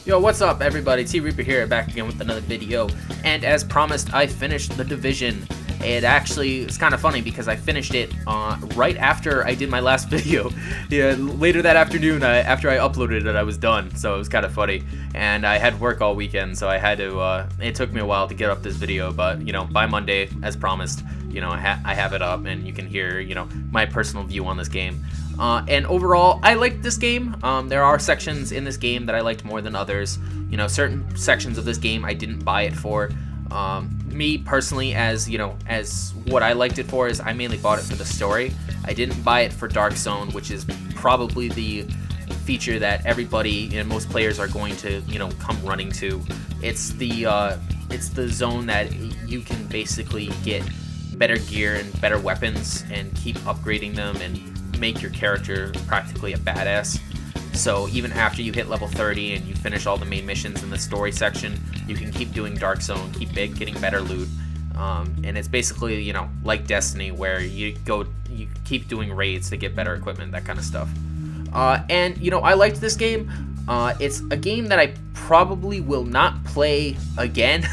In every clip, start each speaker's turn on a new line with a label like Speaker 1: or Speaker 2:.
Speaker 1: Yo, what's up everybody? T Reaper here, back again with another video, and as promised, I finished The Division. It's kind of funny because I finished it right after I did my last video. Yeah, later that afternoon, after I uploaded it, I was done, so it was kind of funny. And I had work all weekend, so I had to, it took me a while to get up this video, but, you know, by Monday, as promised, you know, I have it up, and you can hear, you know, my personal view on this game. And overall, I liked this game. There are sections in this game that I liked more than others. You know, certain sections of this game I didn't buy it for. Me personally, as you know, as what I liked it for is I mainly bought it for the story. I didn't buy it for Dark Zone, which is probably the feature that everybody and most players are going to, you know, come running to. It's the zone that you can basically get better gear and better weapons and keep upgrading them and make your character practically a badass. So even after you hit level 30 and you finish all the main missions in the story section, you can keep doing Dark Zone, keep getting better loot, and it's basically, you know, like Destiny, where you keep doing raids to get better equipment, that kind of stuff. And you know, I liked this game. It's a game that I probably will not play again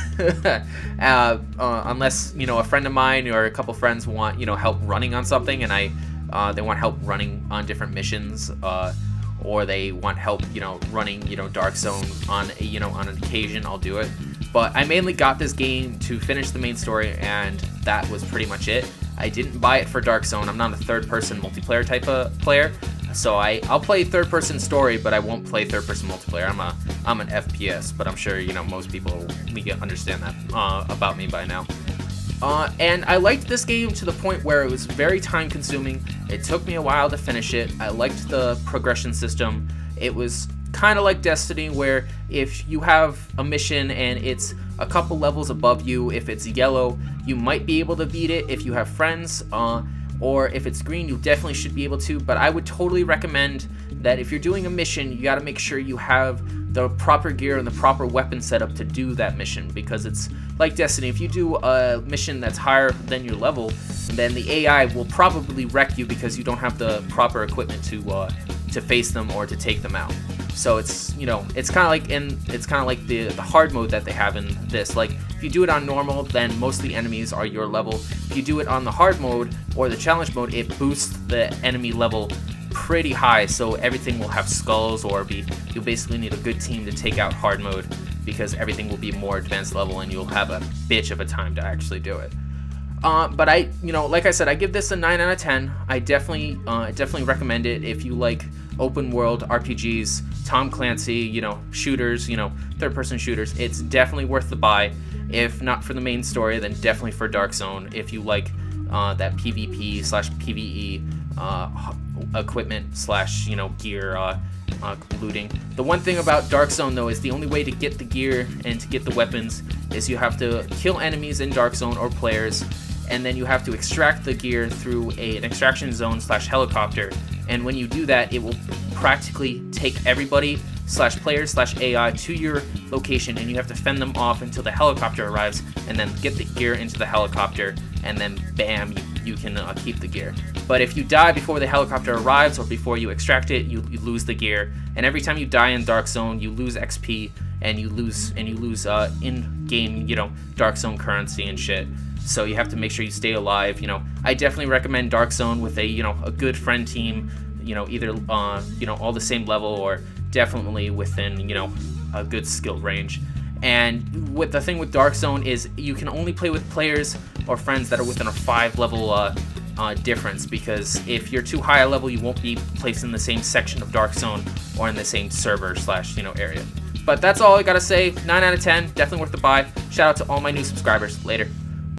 Speaker 1: unless, you know, a friend of mine or a couple friends want, you know, help running on something, and they want help running on different missions, or they want help, you know, running, you know, Dark Zone on an occasion. I'll do it. But I mainly got this game to finish the main story, and that was pretty much it. I didn't buy it for Dark Zone. I'm not a third-person multiplayer type of player, so I'll play third-person story, but I won't play third-person multiplayer. I'm an FPS, but I'm sure, you know, most people understand that about me by now. And I liked this game to the point where it was very time consuming. It took me a while to finish it. I liked the progression system. It was kind of like Destiny, where if you have a mission and it's a couple levels above you, if it's yellow, you might be able to beat it if you have friends, or if it's green, you definitely should be able to. But I would totally recommend that if you're doing a mission, you got to make sure you have the proper gear and the proper weapon setup to do that mission, because it's like Destiny. If you do a mission that's higher than your level, then the AI will probably wreck you because you don't have the proper equipment to face them or to take them out. So it's, you know, it's kind of like the hard mode that they have in this. Like, if you do it on normal, then most of the enemies are your level. If you do it on the hard mode or the challenge mode, it boosts the enemy level pretty high, so everything will have skulls, or you'll basically need a good team to take out hard mode, because everything will be more advanced level and you'll have a bitch of a time to actually do it. But you know, like I said, I give this a 9 out of 10. I definitely recommend it if you like open world RPGs, Tom Clancy, you know, shooters, you know, third-person shooters. It's definitely worth the buy. If not for the main story, then definitely for Dark Zone. If you like that PvP/PvE equipment / you know, gear looting. The one thing about Dark Zone, though, is the only way to get the gear and to get the weapons is you have to kill enemies in Dark Zone or players, and then you have to extract the gear through an extraction zone / helicopter. And when you do that, it will practically take everybody /players /AI to your location, and you have to fend them off until the helicopter arrives, and then get the gear into the helicopter, and then bam, you can keep the gear. But if you die before the helicopter arrives or before you extract it, you lose the gear. And every time you die in Dark Zone, you lose XP, and you lose in-game, you know, Dark Zone currency and shit. So you have to make sure you stay alive. You know, I definitely recommend Dark Zone with a good friend team. You know, either you know, all the same level, or definitely within, you know, a good skill range. And the thing with Dark Zone is you can only play with players or friends that are within a 5 level difference, because if you're too high a level, you won't be placed in the same section of Dark Zone or in the same server / you know, area. But that's all I gotta say. 9 out of 10, definitely worth the buy. Shout out to all my new subscribers. Later.